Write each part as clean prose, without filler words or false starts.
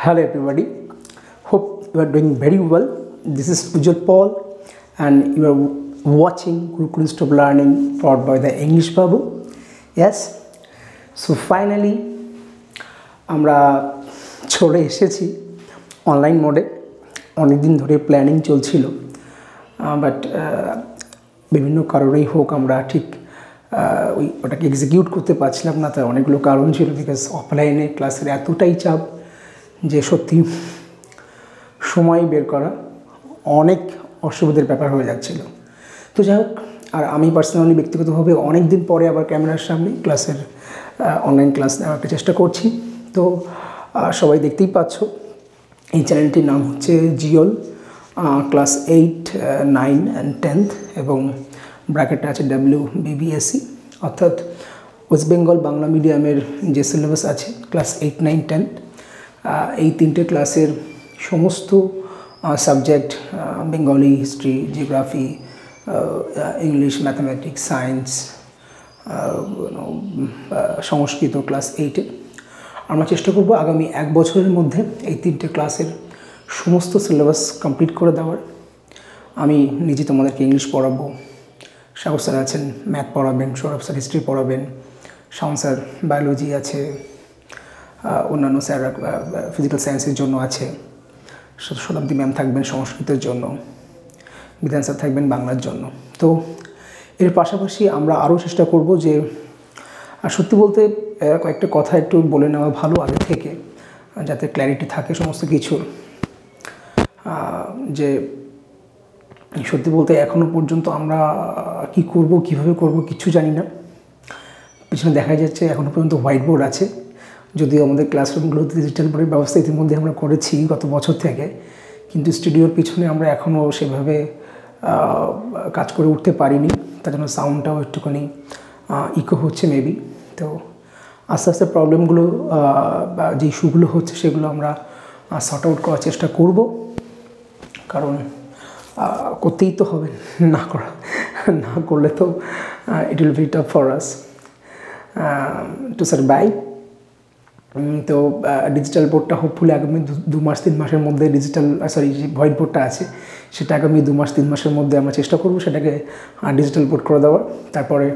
Hello everybody, hope you are doing very well. This is Ujjwal Paul and you are watching Gurukul Stop Learning powered by the English Babu. Yes, so finally আমরা চলে এসেছি online মোডে। অনেক দিন ধরে planning চলছিল but বিভিন্ন কারণেই হোক আমরা ঠিক ওটাকে এক্সিকিউট করতে পারছিলাম না। তাই অনেকগুলো কারণ ছিল, বিকজ অফলাইনে ক্লাসের এতটাই চাপ যে সত্যি সময় বের করা অনেক অসুবিধার ব্যাপার হয়ে যাচ্ছিল। তো যাই হোক, আর আমি পার্সোনালি ব্যক্তিগতভাবে অনেক দিন পরে আবার ক্যামেরার সামনে ক্লাসের অনলাইন ক্লাস নেওয়ার একটা চেষ্টা করছি। তো সবাই দেখতেই পাচ্ছ, এই চ্যানেলটির নাম হচ্ছে জিওল ক্লাস 8, 9 and 10th এবং ব্র্যাকেটে আছে WBBSC, অর্থাৎ ওয়েস্ট বেঙ্গল বাংলা মিডিয়ামের যে সিলেবাস আছে ক্লাস 8, 9, 10 এই তিনটে ক্লাসের সমস্ত subject, Bengali, history, geography, English, mathematics, science, Sanskrit class 8-এ আমরা চেষ্টা করব আগামী 1 বছরের মধ্যে এই তিনটে ক্লাসের সমস্ত সিলেবাস কমপ্লিট করে দেওয়ার। আমি নিজে তোমাদেরকে ইংলিশ পড়াবো, সাগর স্যার আছেন ম্যাথ পড়াবেন, সৌরভ স্যার হিস্ট্রি পড়াবেন, শাওন স্যার বায়োলজি আছে, অন্যান্য স্যার ফিজিক্যাল সায়েন্সের জন্য আছে, শতাব্দী ম্যাম থাকবেন সংস্কৃতের জন্য, বিধান স্যার থাকবেন বাংলার জন্য। তো এর পাশাপাশি আমরা আরও চেষ্টা করব যে, সত্যি বলতে কয়েকটা কথা একটু বলে নেওয়া ভালো আগে থেকে, যাতে ক্ল্যারিটি থাকে সমস্ত কিছুর। যে সত্যি বলতে এখনও পর্যন্ত আমরা কি করব, কিভাবে করব কিছু জানি না। পিছনে দেখা যাচ্ছে এখনও পর্যন্ত হোয়াইট বোর্ড আছে, যদিও আমাদের ক্লাসরুমগুলোতে ডিজিটাল বোর্ডের ব্যবস্থা ইতিমধ্যে আমরা করেছি গত বছর থেকে, কিন্তু স্টুডিওর পিছনে আমরা এখনও সেভাবে কাজ করে উঠতে পারিনি। তার জন্য সাউন্ডটাও একটুখানি ইকো হচ্ছে মেবি। তো আস্তে আস্তে প্রবলেমগুলো বা যে ইস্যুগুলো হচ্ছে সেগুলো আমরা সর্ট আউট করার চেষ্টা করব, কারণ করতেই তো হবে, না করলে তো it will be tough for us to survive. তো ডিজিটাল বোর্ডটা হোপফুলি আগামী 2 মাস 3 মাসের মধ্যে যে হোয়াইট বোর্ডটা আছে সেটা আগামী 2 মাস 3 মাসের মধ্যে আমরা চেষ্টা করব সেটাকে ডিজিটাল বোর্ড করে দেওয়ার। তারপরে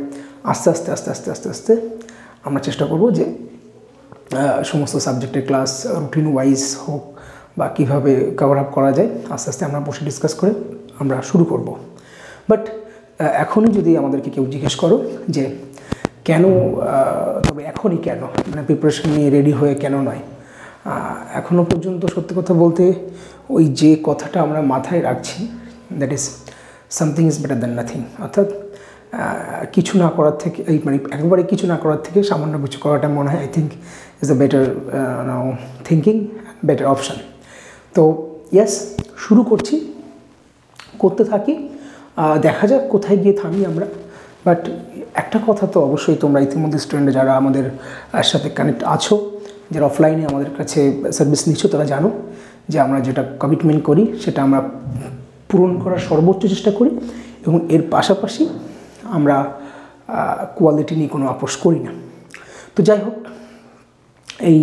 আস্তে আস্তে আমরা চেষ্টা করব যে সমস্ত সাবজেক্টের ক্লাস রুটিন ওয়াইজ হোক বা কীভাবে কভার আপ করা যায় আস্তে আস্তে আমরা বসে ডিসকাস করে আমরা শুরু করব। বাট এখনই যদি আমাদেরকে কেউ জিজ্ঞেস করো যে কেন, তবে এখনই কেন, মানে প্রিপারেশন নিয়ে রেডি হয়ে কেন নয়, এখনও পর্যন্ত সত্যি কথা বলতে ওই যে কথাটা আমরা মাথায় রাখছি, that is something is better than nothing. অর্থাৎ কিছু না করার থেকে, মানে একবারে কিছু না করার থেকে সামান্য কিছু করাটা মনে হয় I think is the better thinking, better option. তো ইয়েস, শুরু করতে থাকি, দেখা যাক কোথায় গিয়ে থামি আমরা। বাট একটা কথা তো অবশ্যই, তোমরা ইতিমধ্যে স্টুডেন্ট যারা আমাদের সাথে কানেক্ট আছো, যারা অফলাইনে আমাদের কাছে সার্ভিস নিচ্ছ, তারা জানো যে আমরা যেটা কমিটমেন্ট করি সেটা আমরা পূরণ করার সর্বোচ্চ চেষ্টা করি, এবং এর পাশাপাশি আমরা কোয়ালিটি নিয়ে কোনো আপোস করি না। তো যাই হোক, এই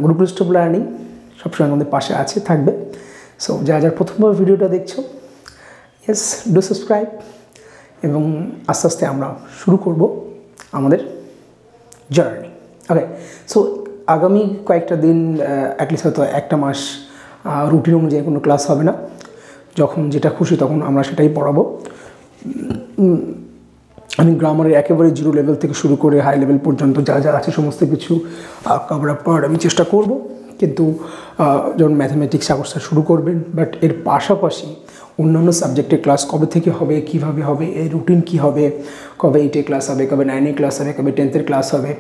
গুরুকুল স্টপ লার্নিং সবসময় আমাদের পাশে আছে, থাকবে। সো যারা প্রথমবার ভিডিওটা দেখছো, ইয়েস, ডু সাবস্ক্রাইব, এবং আস্তে আস্তে আমরা শুরু করব আমাদের জার্নি। ওকে, সো আগামী কয়েকটা দিন, অ্যাটলিস্ট হয়তো 1 মাস রুটিন অনুযায়ী কোনো ক্লাস হবে না। যখন যেটা খুশি তখন আমরা সেটাই পড়াবো। আমি গ্রামারের একেবারে 0 লেভেল থেকে শুরু করে হাই লেভেল পর্যন্ত যা আছে সমস্ত কিছু কভার আপ করার আমি চেষ্টা করব। কিন্তু যেমন ম্যাথামেটিক্স সাগর স্যার শুরু করবেন, বাট এর পাশাপাশি অন্যান্য সাবজেক্টের ক্লাস কবে থেকে হবে, কিভাবে হবে, এর রুটিন কী হবে, কবে 8-এ ক্লাস হবে, কবে 9-এ ক্লাস হবে, কবে 10th-এর ক্লাস হবে,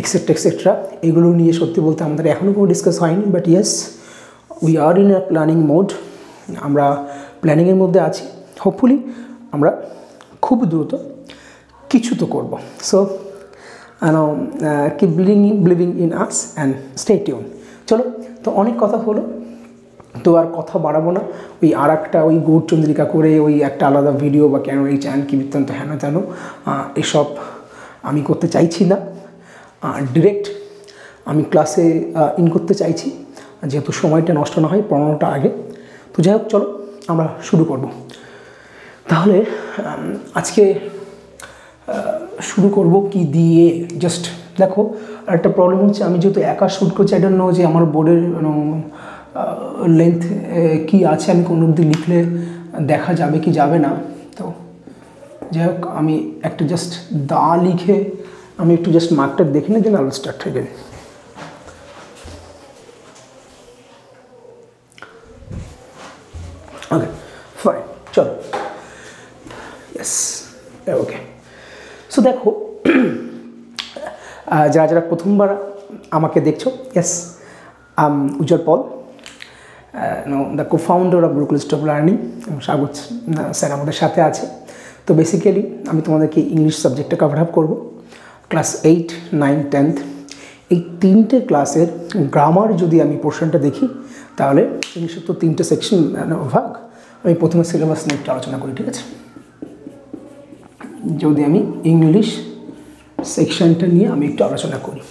এক্সেট্রা, এগুলো নিয়ে সত্যি বলতে আমাদের এখনও কোনো ডিসকাস হয়নি। But yes, we are in a planning mode, আমরা প্ল্যানিংয়ের মধ্যে আছি। হোপফুলি আমরা খুব দ্রুত কিছু তো করব। So keep believing in us and stay tune. চলো, তো অনেক কথা হলো, তো আর কথা বাড়াবো না। ওই আর একটা ওই গৌরচন্দ্রিকা করে ওই একটা আলাদা ভিডিও বা কেন এই চ্যানেল কি বৃত্তান্ত হেন তেন এসব আমি করতে চাইছি না। ডিরেক্ট আমি ক্লাসে ইন করতে চাইছি, যেহেতু সময়টা নষ্ট না হয় পড়ানোটা আগে। তো যাই হোক, চলো আমরা শুরু করব। তাহলে আজকে শুরু করব কি দিয়ে, জাস্ট দেখো। একটা প্রবলেম হচ্ছে, আমি যেহেতু একা শ্যুট করছি, আই ডোন্ট নো যে আমার বোর্ডের লেন্থ কি আছে, আমি কোনো অবধি লিখলে দেখা যাবে কি যাবে না। তো যাই হোক, আমি একটা জাস্ট দা লিখে আমি একটু জাস্ট মার্কটা দেখে নিই, দেন আলো স্টার্ট হয়ে যাবে। ওকে ফাইন, চলো। Yes, okay. সো দেখো, যারা যারা প্রথমবার আমাকে দেখছো, yes, Ujjwal Pal, the co-founder of Gurukul stop learning, এবং স্বাগত স্যার আমাদের সাথে আছে। তো বেসিক্যালি আমি তোমাদেরকে ইংলিশ সাবজেক্টটা কভার আপ করবো, ক্লাস 8, 9, 10th এই তিনটে ক্লাসের গ্রামার যদি আমি পোর্শনটা দেখি, তাহলে ইংলিশের তো তিনটে সেকশন ভাগ। আমি প্রথমে সিলেবাস নিয়ে একটু আলোচনা করি, ঠিক আছে? যদি আমি ইংলিশ সেকশনটা নিয়ে আমি একটু আলোচনা করি,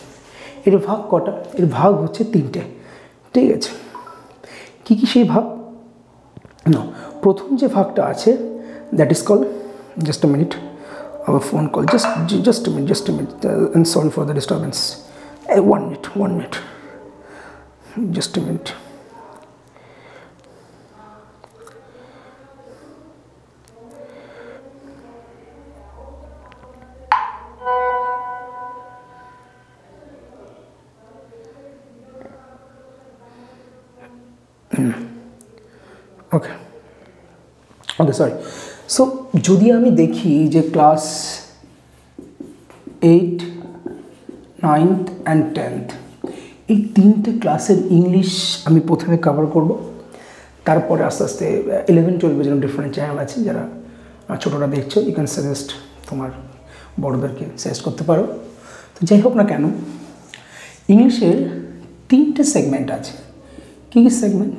এর ভাগ কটা? এর ভাগ হচ্ছে তিনটে, ঠিক আছে? কী কী সেই ভাগ? না, প্রথম যে ভাগটা আছে, that is call, just a minute, our phone call, just a minute, and sorry for the disturbance. 1 minute, just a minute. Okay, sorry. So যদি আমি দেখি যে ক্লাস 8, 9th and 10th এই তিনটে ক্লাসের ইংলিশ আমি প্রথমে কভার করব। তারপরে আস্তে আস্তে 11, 12 যেরকম ডিফারেন্ট চ্যানেল আছে, যারা ছোটোরা দেখছো, ইউ ক্যান সাজেস্ট, তোমার বড়োদেরকে সাজেস্ট করতে পারো। তো যাই হোক না কেন, ইংলিশের তিনটে সেগমেন্ট আছে। কী কী সেগমেন্ট?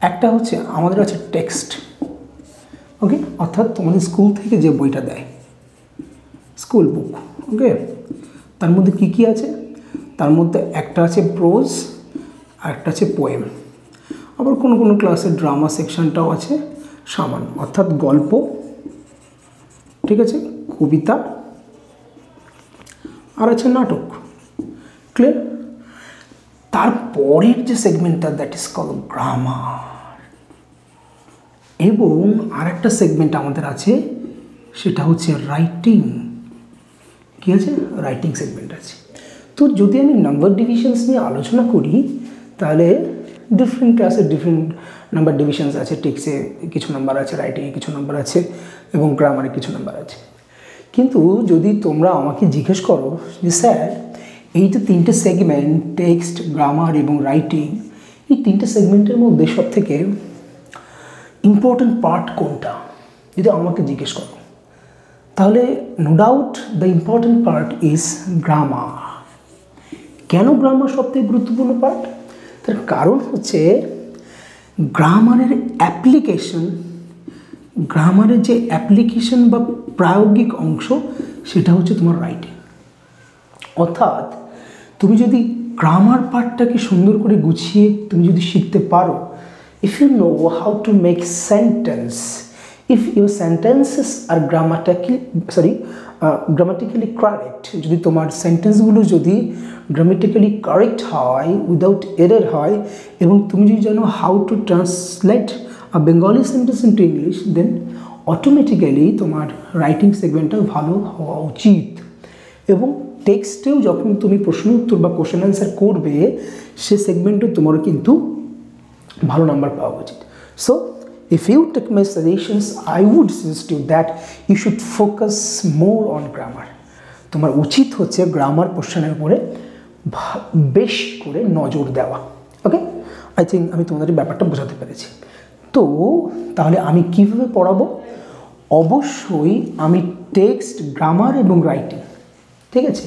একটা হচ্ছে আমাদের আছে টেক্সট, ওকে, অর্থাৎ তোমাদের স্কুল থেকে যে বইটা দেয়, স্কুল বুক, ওকে। তার মধ্যে কী কী আছে? তার মধ্যে একটা আছে প্রোজ, আর একটা আছে পোয়েম। আবার কোনো কোনো ক্লাসের ড্রামা সেকশনটাও আছে সামান্য, অর্থাৎ গল্প, ঠিক আছে, কবিতা, আর আছে নাটক। ক্লিয়ার? তারপরের যে সেগমেন্টটা, দ্যাট ইজ কল গ্রামার। এবং আর একটা সেগমেন্ট আমাদের আছে, সেটা হচ্ছে রাইটিং। কী আছে? রাইটিং সেগমেন্ট আছে। তো যদি আমি নাম্বার ডিভিশনস নিয়ে আলোচনা করি, তাহলে ডিফারেন্ট ক্লাসের ডিফারেন্ট নাম্বার ডিভিশনস আছে। টেক্সে কিছু নাম্বার আছে, রাইটিংয়ে কিছু নাম্বার আছে, এবং গ্রামারে কিছু নাম্বার আছে। কিন্তু যদি তোমরা আমাকে জিজ্ঞেস করো যে স্যার, এই যে তিনটে সেগমেন্ট, টেক্সট, গ্রামার এবং রাইটিং, এই তিনটে সেগমেন্টের মধ্যে সব থেকে ইম্পর্টেন্ট পার্ট কোনটা, যদি আমাকে জিজ্ঞেস করো, তাহলে no doubt the important part is grammar. কেন গ্রামার সবথেকে গুরুত্বপূর্ণ পার্ট? তার কারণ হচ্ছে গ্রামারের যে অ্যাপ্লিকেশন বা প্রায়োগিক অংশ, সেটা হচ্ছে তোমার রাইটিং। অর্থাৎ তুমি যদি গ্রামার পার্টটাকে সুন্দর করে গুছিয়ে তুমি যদি শিখতে পারো, if you know how to make sentence, if your sentences are grammatically correct, যদি তোমার সেন্টেন্সগুলো যদি গ্রামাটিক্যালি কারেক্ট হয়, উইদাউট এরর হয়, এবং তুমি যদি জানো how to translate a Bengali sentence into English, then automatically তোমার রাইটিং সেগমেন্টটা ভালো হওয়া উচিত। এবং টেক্সটেও যখন তুমি প্রশ্ন উত্তর বা কোশ্চেন অ্যান্সার করবে, সে সেগমেন্টও তোমার কিন্তু ভালো নাম্বার পাওয়া উচিত। So if you take my suggestions, I would suggest you that you should focus more on grammar. তোমার উচিত হচ্ছে গ্রামার পোর্শনের উপরে বেশি করে নজর দেওয়া। ওকে, আই থিঙ্ক আমি তোমাদের ব্যাপারটা বোঝাতে পেরেছি। তো তাহলে আমি কীভাবে পড়াবো? অবশ্যই আমি টেক্সট, গ্রামার এবং রাইটিং, ঠিক আছে,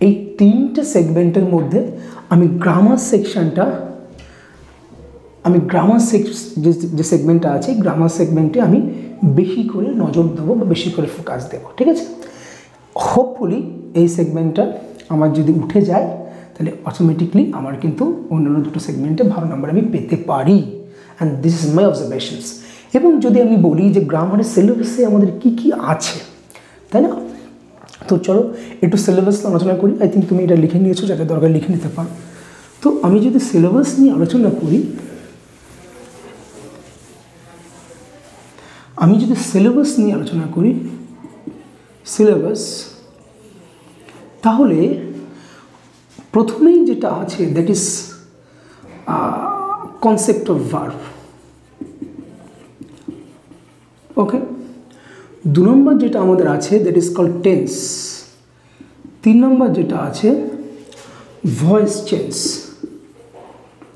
এই তিনটে সেগমেন্টের মধ্যে আমি গ্রামার সেকশনটা, যে সেগমেন্টটা আছে, গ্রামার সেগমেন্টে আমি বেশি করে নজর দেবো বা বেশি করে ফোকাস দেবো, ঠিক আছে। হোপফুলি এই সেগমেন্টটা আমার যদি উঠে যায়, তাহলে অটোমেটিকলি আমার কিন্তু অন্যান্য দুটো সেগমেন্টে ভালো নাম্বার আমি পেতে পারি। And this is my observations. এবং যদি আমি বলি যে গ্রামারের সিলেবাসে আমাদের কী কী আছে, তাই না? তো চলো একটু সিলেবাস আলোচনা করি। আই থিঙ্ক তুমি এটা লিখে নিয়েছো, যাতে দরকার লিখে নিতে পারো। তো আমি যদি সিলেবাস নিয়ে আলোচনা করি, সিলেবাস, তাহলে প্রথমেই যেটা আছে that is concept of verb. Okay, 2 number যেটা আমাদের আছে that is called tense. 3 number যেটা আছে ভয়েস চেঞ্জ,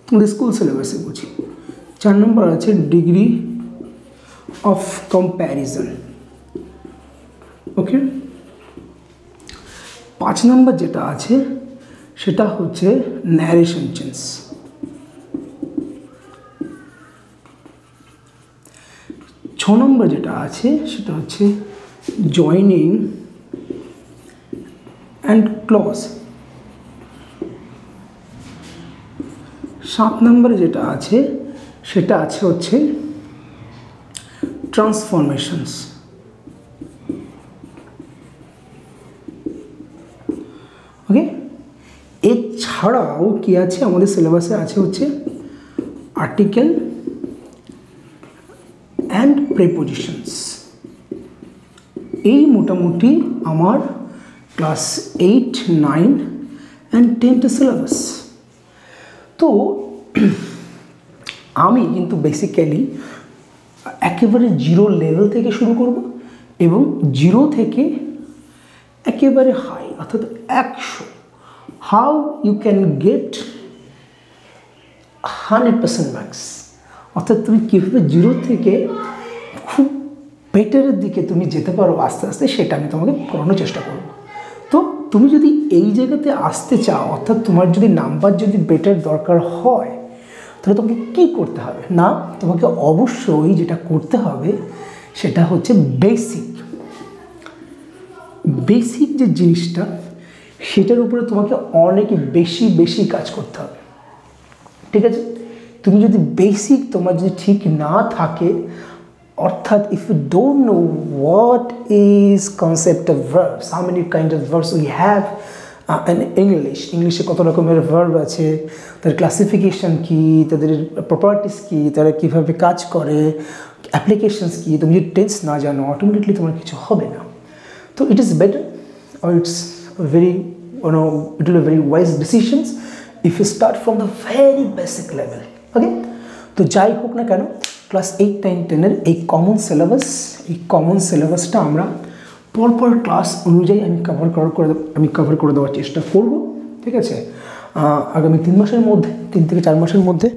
তোমাদের স্কুল সিলেবাসে বুঝি। 4 নম্বর আছে ডিগ্রি অফ কম্প্যারিজন। ওকে, 5 নম্বর যেটা আছে সেটা হচ্ছে ন্যারেশন চেঞ্জ। 6 নম্বর যেটা আছে সেটা হচ্ছে জয়নিং অ্যান্ড ক্লজ। 7 নম্বরে যেটা আছে সেটা হচ্ছে ট্রান্সফরমেশনস। ওকে, এছাড়াও কি আছে আমাদের সিলেবাসে আছে হচ্ছে আর্টিকেল অ্যান্ড প্রেপোজিশনস। এই মোটামুটি আমার ক্লাস 8, 9 অ্যান্ড 10 সিলেবাস। তো আমি কিন্তু বেসিক্যালি একেবারে 0 লেভেল থেকে শুরু করব এবং 0 থেকে একেবারে হাই অর্থাৎ 100, how you can get 100% marks, অর্থাৎ তুমি কীভাবে 0 থেকে খুব বেটারের দিকে তুমি যেতে পারো আস্তে আস্তে, সেটা আমি তোমাকে করানোর চেষ্টা করব। তো তুমি যদি এই জায়গাতে আসতে চাও, অর্থাৎ তোমার যদি নাম্বার যদি বেটার দরকার হয়, তাহলে তোমাকে কী করতে হবে না, তোমাকে অবশ্যই যেটা করতে হবে সেটা হচ্ছে বেসিক যে জিনিসটা, সেটার উপরে তোমাকে অনেক বেশি কাজ করতে হবে। ঠিক আছে, তুমি যদি বেসিক তোমার যদি ঠিক না থাকে, অর্থাৎ if you don't know what is concept of verbs, how many kind of verbs we have in ইংলিশে কত রকমের ভার্ব আছে, তাদের ক্লাসিফিকেশন কী, তাদের প্রপার্টিস কী, তারা কীভাবে কাজ করে, অ্যাপ্লিকেশনস কী, তুমি যদি টেন্স না জানো, অটোমেটিকলি তোমার কিছু হবে না। তো it is better or it's very, it will be very wise decisions if you start from the very basic level. Okay, তো যাই হোক না কেন, ক্লাস 8, 9, 10 এই কমন সিলেবাসটা আমরা পরপর ক্লাস অনুযায়ী আমি কভার করে দেওয়ার চেষ্টা করব। ঠিক আছে, আগামী 3 মাসের মধ্যে, 3 থেকে 4 মাসের মধ্যে,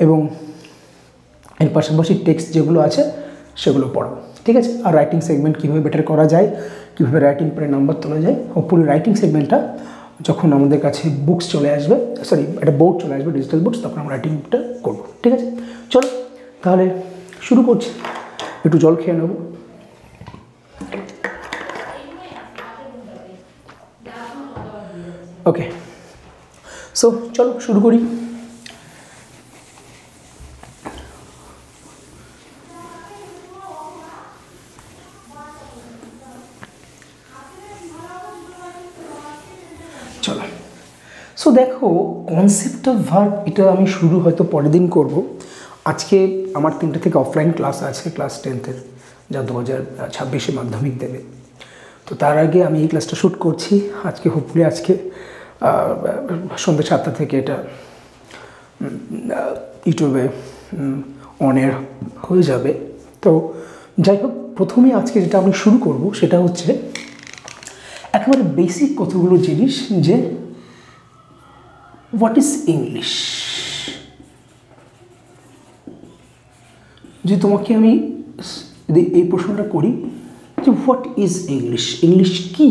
এবং এর পাশাপাশি টেক্সট যেগুলো আছে সেগুলো পড়াবো। ঠিক আছে, আর রাইটিং সেগমেন্ট কীভাবে বেটার করা যায়, কীভাবে রাইটিং পরে নাম্বার তোলা যায়, পুরো রাইটিং সেগমেন্টটা যখন আমাদের কাছে বুকস চলে আসবে, একটা বোর্ড চলে আসবে, ডিজিটাল বোর্ডস, তখন আমরা রাইটিংটা করবো। ঠিক আছে, চলো তাহলে শুরু করছি। একটু জল খেয়ে নেব। ওকে, সো চলো শুরু করি। চলো, সো দেখো কনসেপ্ট অফ ভার্ব, এটা আমি শুরু হয়তো পরের দিন করব। আজকে আমার 3টে থেকে অফলাইন ক্লাস আছে, ক্লাস 10th যা 2026 মাধ্যমিক দেবে। তো তার আগে আমি এই ক্লাসটা শ্যুট করছি আজকে, হোপফুলি আজকে সন্ধ্যা 7টা থেকে এটা ইউটিউবে অন এয়ার হয়ে যাবে। তো যাই হোক, প্রথমে আজকে যেটা আমি শুরু করব সেটা হচ্ছে একেবারে বেসিক কতগুলো জিনিস, যে হোয়াট ইজ ইংলিশ। যে তোমাকে আমি যদি এই প্রশ্নটা করি যে হোয়াট ইজ ইংলিশ, ইংলিশ কি,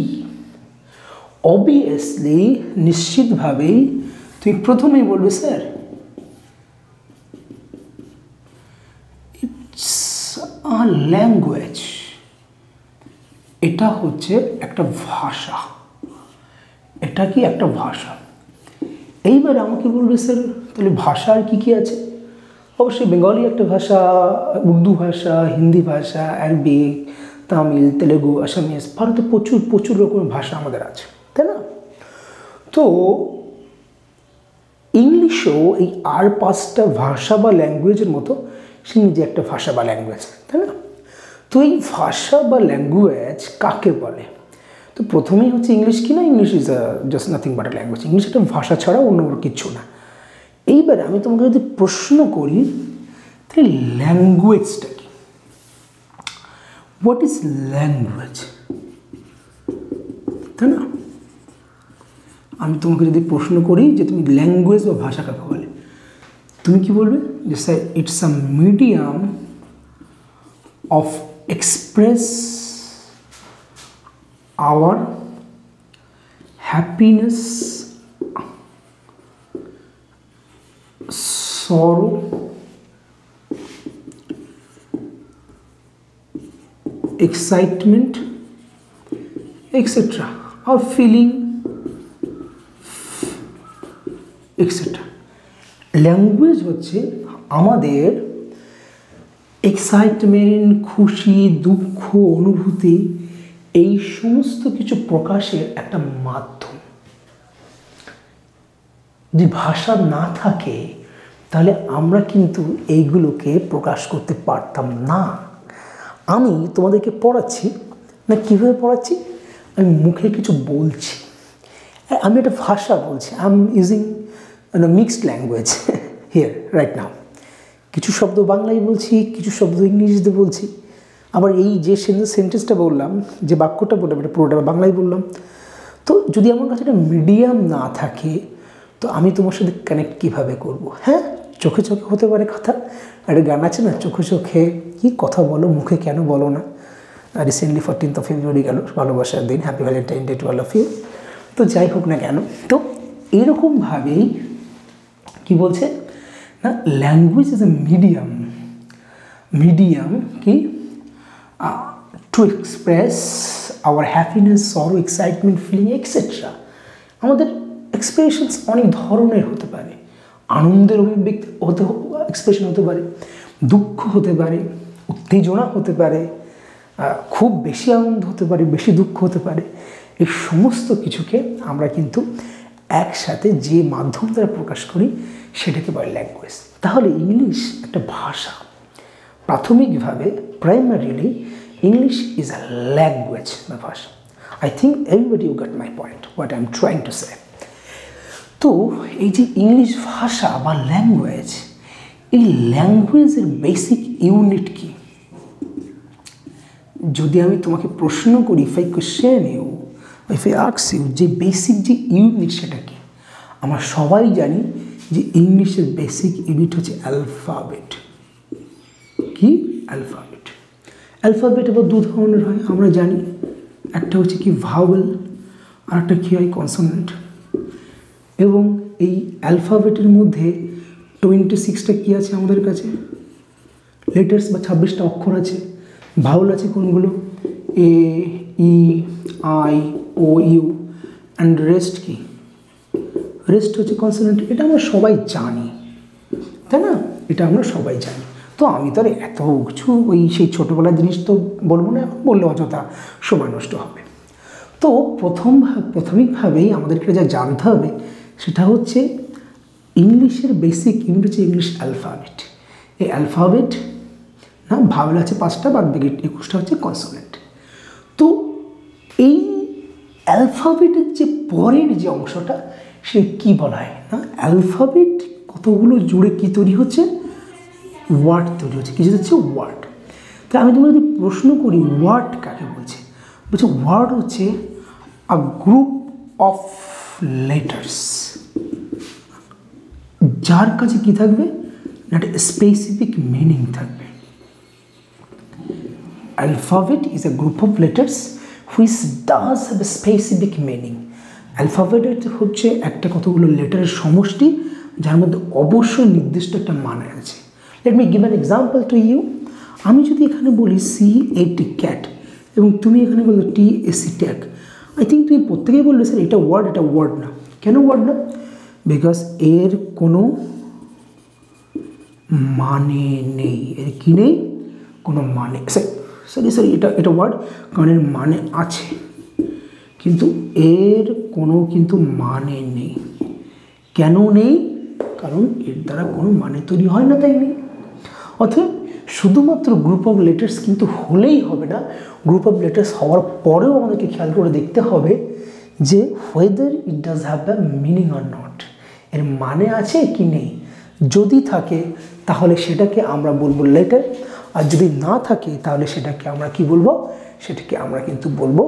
অবভিয়াসলি নিশ্চিতভাবেই তুমি প্রথমেই বলবে স্যার ইটস আ ল্যাঙ্গুয়েজ, এটা হচ্ছে একটা ভাষা। এটা কি একটা ভাষা? এইবার আমাকে বলবে স্যার তাহলে ভাষা আর কী কী আছে? অবশ্যই বেঙ্গলি একটা ভাষা, উর্দু ভাষা, হিন্দি ভাষা, আরবিক, তামিল, তেলেগু, আসামিজ, ভারতে প্রচুর প্রচুর রকমের ভাষা আমাদের আছে, তাই না? তো ইংলিশও এই আর 5টা ভাষা বা ল্যাঙ্গুয়েজের মতো সে নিজে একটা ভাষা বা ল্যাঙ্গুয়েজ, তাই না? তো এই ভাষা বা ল্যাঙ্গুয়েজ কাকে বলে? তো প্রথমেই হচ্ছে ইংলিশ কি না, English is just nothing but a language. English একটা ভাষা ছাড়া অন্য কোনো কিছু না। এইবারে আমি তোমাকে যদি প্রশ্ন করি তাহলে ল্যাঙ্গুয়েজটা কি, হোয়াট ইজ ল্যাঙ্গুয়েজ, তাই না? আমি তোমাকে যদি প্রশ্ন করি যে তুমি ল্যাঙ্গুয়েজ বা ভাষা কাকে বলে, তুমি কি বলবে? যে sir it's a medium of express hour happiness, sorrow, excitement, etc. or feeling, etc. Language হচ্ছে আমাদের এক্সাইটমেন্ট, খুশি, দুঃখ, অনুভূতি, এই সমস্ত কিছু প্রকাশের একটা মাধ্যম। যদি ভাষা না থাকে তাহলে আমরা কিন্তু এইগুলোকে প্রকাশ করতে পারতাম না। আমি তোমাদেরকে পড়াচ্ছি না, কীভাবে পড়াচ্ছি? আমি মুখে কিছু বলছি, আমি একটা ভাষা বলছি, I am using mixed language here right now. কিছু শব্দ বাংলায় বলছি, কিছু শব্দ ইংলিশে বলছি, আবার এই যে সেন্টেন্সটা বললাম, যে বাক্যটা বললাম, এটা পুরোটা বাংলায় বললাম। তো যদি আমার কাছে একটা মিডিয়াম না থাকে তো আমি তোমার সাথে কানেক্ট কীভাবে করব? হ্যাঁ, চোখে চোখে হতে পারে কথা। একটা গান আছে না, চোখে চোখে কি কথা বলো, মুখে কেন বলো না। রিসেন্টলি 14th of February গেল, ভালোবাসার দিন, happy Valentine day to all of you. তো যাই হোক না কেন, তো এরকমভাবেই কি বলছে না, ল্যাঙ্গুয়েজ ইজ এ মিডিয়াম কি টু এক্সপ্রেস আওয়ার হ্যাপিনেস, সরো, এক্সাইটমেন্ট, ফিলিং, এক্সেট্রা। আমাদের এক্সপ্রেশনস অনেক ধরনের হতে পারে। আনন্দের অভিব্যক্তি এক্সপ্রেশন হতে পারে, দুঃখ হতে পারে, উত্তেজনা হতে পারে, খুব বেশি আনন্দ হতে পারে, বেশি দুঃখ হতে পারে। এই সমস্ত কিছুকে আমরা কিন্তু একসাথে যে মাধ্যম দ্বারা প্রকাশ করি সেটাকে বলে ল্যাঙ্গুয়েজ। তাহলে ইংলিশ একটা ভাষা। প্রাথমিকভাবে primarily English is a language বা ভাষা। I think everybody you got my point, what I am trying to say. তো এই যে ইংলিশ ভাষা বা ল্যাঙ্গুয়েজ, এই ল্যাঙ্গুয়েজের বেসিক ইউনিট কি? যদি আমি তোমাকে প্রশ্ন করি, if I question you, if I ask you, যে বেসিক যে ইউনিট সেটা কি? আমরা সবাই জানি যে ইংলিশের বেসিক ইউনিট হচ্ছে অ্যালফাবেট। কি? অ্যালফাবেট। অ্যালফাবেট আবার দু ধরনের হয় আমরা জানি, একটা হচ্ছে কি ভাওয়েল, আর একটা কী হয় কনসোনেন্ট। এবং এই অ্যালফাবেটের মধ্যে 26টা কী আছে আমাদের কাছে? লেটার্স বা 26টা অক্ষর আছে। ভাওয়েল আছে কোনগুলো? A, E, I, O, U, and rest কি? রেস্ট হচ্ছে কনসোনেন্ট। এটা আমরা সবাই জানি, তাই না? এটা আমরা সবাই জানি। তো আমি তো আর এত কিছু ওই সেই ছোটোবেলার জিনিস তো বলবো না, এখন বললে অযথা সময় নষ্ট হবে। তো প্রাথমিকভাবেই আমাদেরকে যা জানতে হবে সেটা হচ্ছে ইংলিশের বেসিক ইউনিট হচ্ছে ইংলিশ অ্যালফাবেট। এই অ্যালফাবেট না, ভাওয়েল আছে 5টা, বাদ বাকি 21টা হচ্ছে কনসোনেন্ট। তো এই অ্যালফাবেটের যে পরের যে অংশটা, সে কী বলা হয় না, অ্যালফাবেট কতগুলো জুড়ে কী তৈরি হচ্ছে? ওয়ার্ড তৈরি হচ্ছে। কিছু হচ্ছে ওয়ার্ড। তাই আমি তোমাকে যদি প্রশ্ন করি ওয়ার্ড কাকে বলছে, বলছে ওয়ার্ড হচ্ছে আ গ্রুপ অফ লেটার্স, যার কাছে কী থাকবে, একটা স্পেসিফিক মিনিং থাকবে। Alphabet is a group of letters which does have a specific meaning. Alphabet হচ্ছে একটা কতগুলো লেটারের সমষ্টি, যার মধ্যে অবশ্যই নির্দিষ্ট একটা মানে আছে। Let me give an example to you. আমি যদি এখানে বলি CAT ক্যাট, এবং তুমি এখানে বলো TAC ট্যাগ, আই থিঙ্ক তুমি প্রত্যেকেই বললে স্যার এটা ওয়ার্ড, এটা ওয়ার্ড না। কেন ওয়ার্ড না? বিকজ এর কোনো মানে নেই। এর কি নেই? কোনো মানে, সরি এটা ওয়ার্ড, কারণ এর মানে আছে কিন্তু এর কোনো কিন্তু মানে নেই। কেন নেই? কারণ এর দ্বারা কোনো মানে তৈরি হয় না, তাই নেই। অর্থাৎ শুধুমাত্র গ্রুপ অফ লেটার্স কিন্তু হলেই হবে না, গ্রুপ অফ লেটার্স হওয়ার পরেও আমাদেরকে খেয়াল করে দেখতে হবে যে whether it does have the meaning or not, এর মানে আছে কি নেই। যদি থাকে তাহলে সেটাকে আমরা বলবো লেটার, আর যদি না থাকে তাহলে সেটাকে আমরা কি বলবো? সেটাকে আমরা কিন্তু বলবো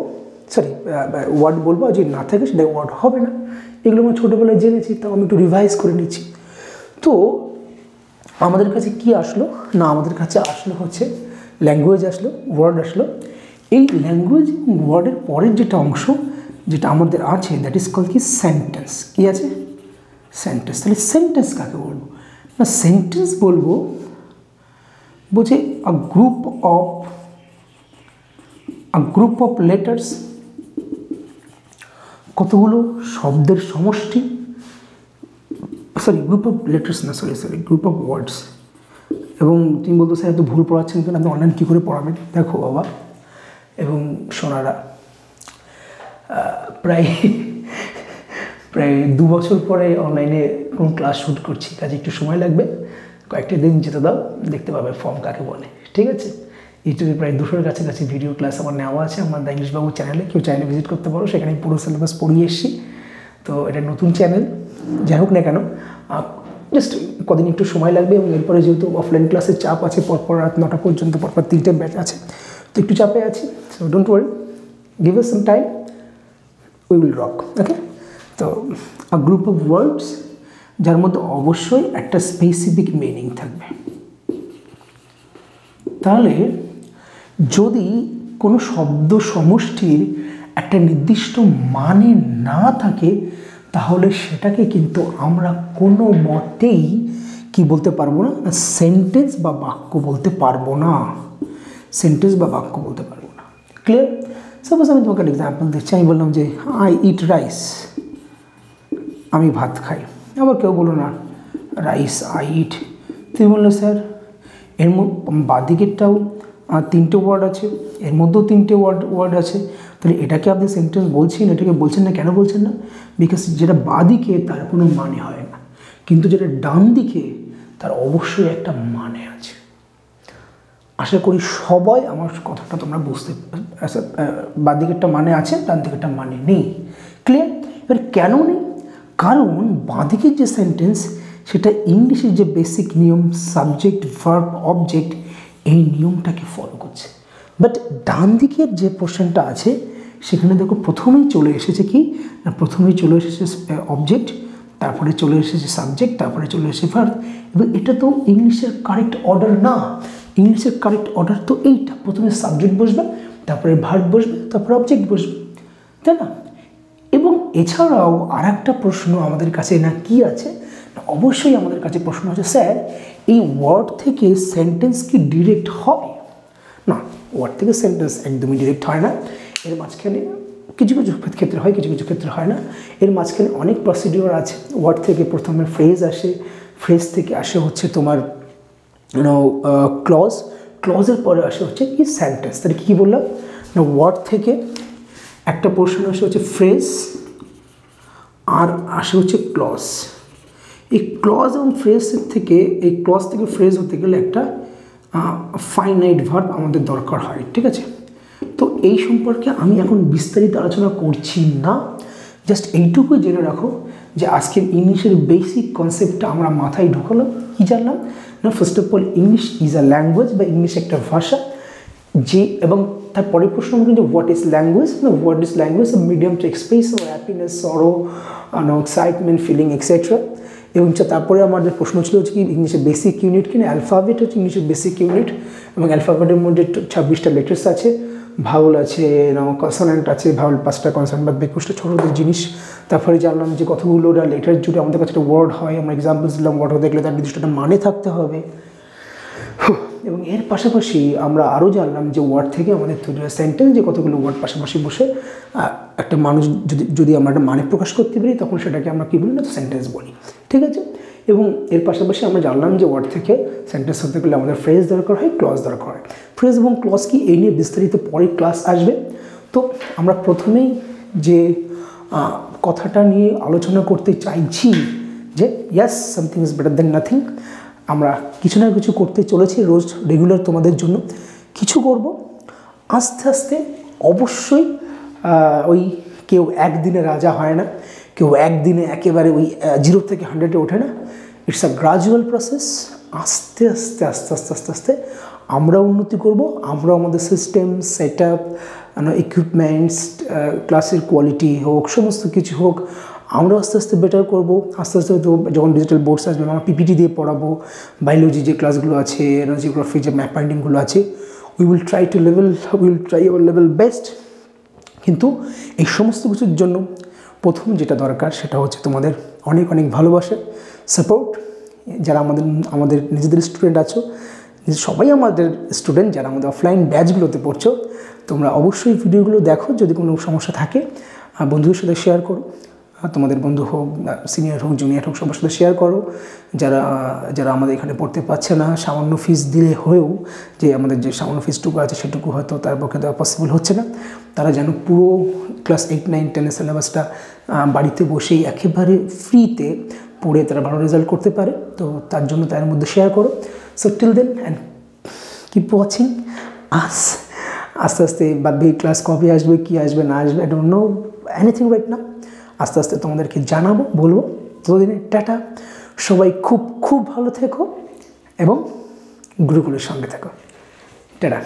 ওয়ার্ড বলবো। আর যদি না থাকে সেটা ওয়ার্ড হবে না। এগুলো আমরা ছোটোবেলায় জেনেছি, তাও আমি একটু রিভাইজ করে নিচ্ছি। তো আমাদের কাছে কি আসলো না, আমাদের কাছে আসলো হচ্ছে ল্যাঙ্গুয়েজ আসলো, ওয়ার্ড আসলো। এই ল্যাঙ্গুয়েজ এবং ওয়ার্ডের পরের যেটা অংশ যেটা আমাদের আছে, দ্যাট ইজ কল কি সেন্টেন্স। কি আছে? সেন্টেন্স। তাহলে সেন্টেন্স কাকে বলবো না? সেন্টেন্স বলবো বলছে আ গ্রুপ অফ লেটার্স, কতগুলো শব্দের সমষ্টি, গ্রুপ অফ লেটার্স না, গ্রুপ অফ ওয়ার্ডস। এবং তুমি বলতো স্যার এত ভুল পড়াচ্ছেন কেন, আপনি অনলাইন কী করে পড়াবেন? দেখো বাবা এবং সোনারা, প্রায় 2 বছর পরে অনলাইনে কোনো ক্লাস শ্যুট করছি, কাজে একটু সময় লাগবে, কয়েকটা দিন যেতে দাও, দেখতে পাবে ফর্ম কাকে বলে। ঠিক আছে? ইউটিউবে প্রায় 200-এর কাছাকাছি ভিডিও ক্লাস আমার নেওয়া আছে আমার দ্য ইংলিশ বাবু চ্যানেলে, কেউ চাইলে ভিজিট করতে পারো, সেখানে পুরো সিলেবাস পড়িয়ে এসেছি। তো এটা নতুন চ্যানেল, যাই হোক না কেন, জাস্ট কদিন একটু সময় লাগবে। এবং এরপরে যেহেতু অফলাইন ক্লাসের চাপ আছে, পরপর রাত 9টা পর্যন্ত পরপর 3টে ব্যাচ আছে, তো একটু চাপে আছি। So don't worry, give us some time, we will rock. Okay? তো আ গ্রুপ অফ ওয়ার্ডস, যার মধ্যে অবশ্যই একটা স্পেসিফিক মিনিং থাকবে। তাহলে যদি কোনো শব্দ সমষ্টির একটা নির্দিষ্ট মানে না থাকে, তাহলে সেটাকে কিন্তু আমরা কোনো মতেই কি বলতে পারবো না? সেন্টেন্স বা বাক্য বলতে পারবো না। সেন্টেন্স বা বাক্য বলতে পারবো না। ক্লিয়ার? সাপোজ আমি তোমাকে একটা এক্সাম্পল দিচ্ছি। আমি বললাম যে আই ইট রাইস, আমি ভাত খাই। আবার কেউ বলো না রাইস আই ইট। তুমি বললো স্যার এর বাদিকেরটাও 3টে ওয়ার্ড আছে, এর মধ্যেও 3টে ওয়ার্ড আছে, তাহলে এটাকে আপনি সেন্টেন্স বলছেন, এটাকে বলছেন না। কেন বলছেন না? বিকজ যেটা বাদিকে তার কোনো মানে হয় না, কিন্তু যেটা ডান দিকে তার অবশ্যই একটা মানে আছে। আশা করি সবাই আমার কথাটা তোমরা বুঝতে, বাদিকেরটা মানে আছে, ডান দিকেরটা মানে নেই। ক্লিয়ার? এবার কেন নেই? কারণ বাঁদিকের যে সেন্টেন্স, সেটা ইংলিশের যে বেসিক নিয়ম, সাবজেক্ট ভার্ব অবজেক্ট, এই নিয়মটাকে ফলো করছে। বাট ডান দিকের যে পোর্শনটা আছে, সেখানে দেখো প্রথমেই চলে এসেছে কি না, প্রথমেই চলে এসেছে অবজেক্ট, তারপরে চলে এসেছে সাবজেক্ট, তারপরে চলে এসেছে ভার্ব। এবং এটা তো ইংলিশের কারেক্ট অর্ডার না। ইংলিশের কারেক্ট অর্ডার তো এইটা, প্রথমে সাবজেক্ট বসবে, তারপরে ভার্ব বসবে, তারপরে অবজেক্ট বসবে, তাই না? এবং এছাড়াও আর একটা প্রশ্ন আমাদের কাছে না কি আছে, অবশ্যই আমাদের কাছে প্রশ্ন আছে, স্যার এই ওয়ার্ড থেকে সেন্টেন্স কি ডিরেক্ট হয়? না, ওয়ার্ড থেকে সেন্টেন্স একদমই ডিরেক্ট হয় না। এর মাঝখানে কিছু কিছু ক্ষেত্রে হয়, কিছু কিছু ক্ষেত্রে হয় না। এর মাঝখানে অনেক প্রসিডিওর আছে। ওয়ার্ড থেকে প্রথমে ফ্রেজ আসে, ফ্রেজ থেকে আসে হচ্ছে তোমার ক্লজ, ক্লজের পরে আসে হচ্ছে কি সেন্টেন্স। তাহলে কী বললাম না, ওয়ার্ড থেকে একটা পোর্শন আসে হচ্ছে ফ্রেজ, আর আসে হচ্ছে ক্লজ। এই ক্লজ এবং ফ্রেজের থেকে, এই ক্লজ থেকে ফ্রেজ হতে গেলে একটা ফাইনাইট ভার্ব আমাদের দরকার হয়। ঠিক আছে? তো এই সম্পর্কে আমি এখন বিস্তারিত আলোচনা করছি না, জাস্ট এইটুকুই জেনে রাখো যে আজকের ইংলিশের বেসিক কনসেপ্টটা আমরা মাথায় ঢুকালাম। কী জানলাম না, first of all English is a language, বা ইংলিশ একটা ভাষা, যে এবং তারপরে প্রশ্ন হলো যে হোয়াট ইজ ল্যাঙ্গুয়েজ না, what is language medium to express happiness, সরো, এক্সাইটমেন্ট, ফিলিং এক্সেট্রা। এবং তারপরে আমাদের প্রশ্ন ছিল হচ্ছে কি ইংলিশের বেসিক ইউনিট কিনা, অ্যালফাবেট হচ্ছে ইংলিশের বেসিক ইউনিট, এবং অ্যালফাবেটের মধ্যে 26টা লেটার্স আছে, ভাওয়েল আছে, কনসোনেন্ট আছে, ভাওয়েল 5টা, কনসোনেন্ট বাদ 21টা ছোটো জিনিস। তারপরে জানলাম যে কতগুলো লেটার জুড়ে আমাদের কাছে একটা ওয়ার্ড হয়, আমরা এক্সাম্পলস দিলাম, ওয়ার্ড দেখলে তার নির্দিষ্ট একটা মানে থাকতে হবে। এবং এর পাশাপাশি আমরা আরও জানলাম যে ওয়ার্ড থেকে আমাদের তৈরি হয় সেন্টেন্স, যে কতগুলো ওয়ার্ড পাশাপাশি বসে একটা মানুষ যদি আমরা একটা মানে প্রকাশ করতে পারি তখন সেটাকে আমরা কী বলি না, সেন্টেন্স বলি। ঠিক আছে, এবং এর পাশাপাশি আমরা জানলাম যে ওয়ার্ড থেকে সেন্টেন্স হতে গেলে আমাদের ফ্রেজ দরকার হয়, ক্লজ দরকার হয়। ফ্রেজ এবং ক্লজ কি, এই নিয়ে বিস্তারিত পরে ক্লাস আসবে। তো আমরা প্রথমেই যে কথাটা নিয়ে আলোচনা করতে চাইছি যে yes, something is better than nothing. আমরা কিছু না কিছু করতে চলেছি রোজ রেগুলার তোমাদের জন্য, কিছু করব আস্তে আস্তে। অবশ্যই ওই কেউ একদিনে রাজা হয় না, কেউ একদিনে একেবারে ওই 0 থেকে 100-এ ওঠে না। It's a gradual process. আস্তে আস্তে আস্তে আস্তে আস্তে আস্তে আমরা উন্নতি করব। আমরা আমাদের সিস্টেম, সেট আপ, ইকুইপমেন্টস, ক্লাসের কোয়ালিটি হোক, সমস্ত কিছু হোক, আমরা আস্তে আস্তে বেটার করব। আস্তে আস্তে তো যখন ডিজিটাল বোর্ডস আসবে আমরা পিপিটি দিয়ে পড়াবো। বায়োলজি যে ক্লাসগুলো আছে, জিওগ্রাফি যে ম্যাপ পাইন্টিংগুলো আছে, we will try our level best. কিন্তু এই সমস্ত কিছুর জন্য প্রথম যেটা দরকার সেটা হচ্ছে তোমাদের অনেক অনেক ভালোবাসা, সাপোর্ট। যারা আমাদের নিজেদের স্টুডেন্ট আছো, সবাই আমাদের স্টুডেন্ট, যারা আমাদের অফলাইন ব্যাচগুলোতে পড়ছো, তোমরা অবশ্যই ভিডিওগুলো দেখো। যদি কোনো সমস্যা থাকে বন্ধুদের সাথে শেয়ার করো, তোমাদের বন্ধু হোক, সিনিয়র হোক, জুনিয়র হোক, সবার সাথে শেয়ার করো। যারা আমাদের এখানে পড়তে পারছে না, সামান্য ফিস দিলে হয়েও যে আমাদের যে সামান্য ফিসটুকু আছে সেটুকু হয়তো তার পক্ষে দেওয়া পসিবল হচ্ছে না, তারা যেন পুরো ক্লাস 8, 9, 10-এর সিলেবাসটা বাড়িতে বসেই একেবারে ফ্রিতে পড়ে তারা ভালো রেজাল্ট করতে পারে। তো তার জন্য তার মধ্যে শেয়ার করো। So till then and keep watching us. আস্তে আস্তে বাদবাকি ক্লাস কবে আসবে, কী আসবে না আসবে, I don't know anything right now. আস্তে আস্তে তোমাদেরকে জানাবো, বলবো। ততদিনে টাটা, সবাই খুব খুব ভালো থেকো এবং গুরুকুলের সঙ্গে থেকো। টাটা।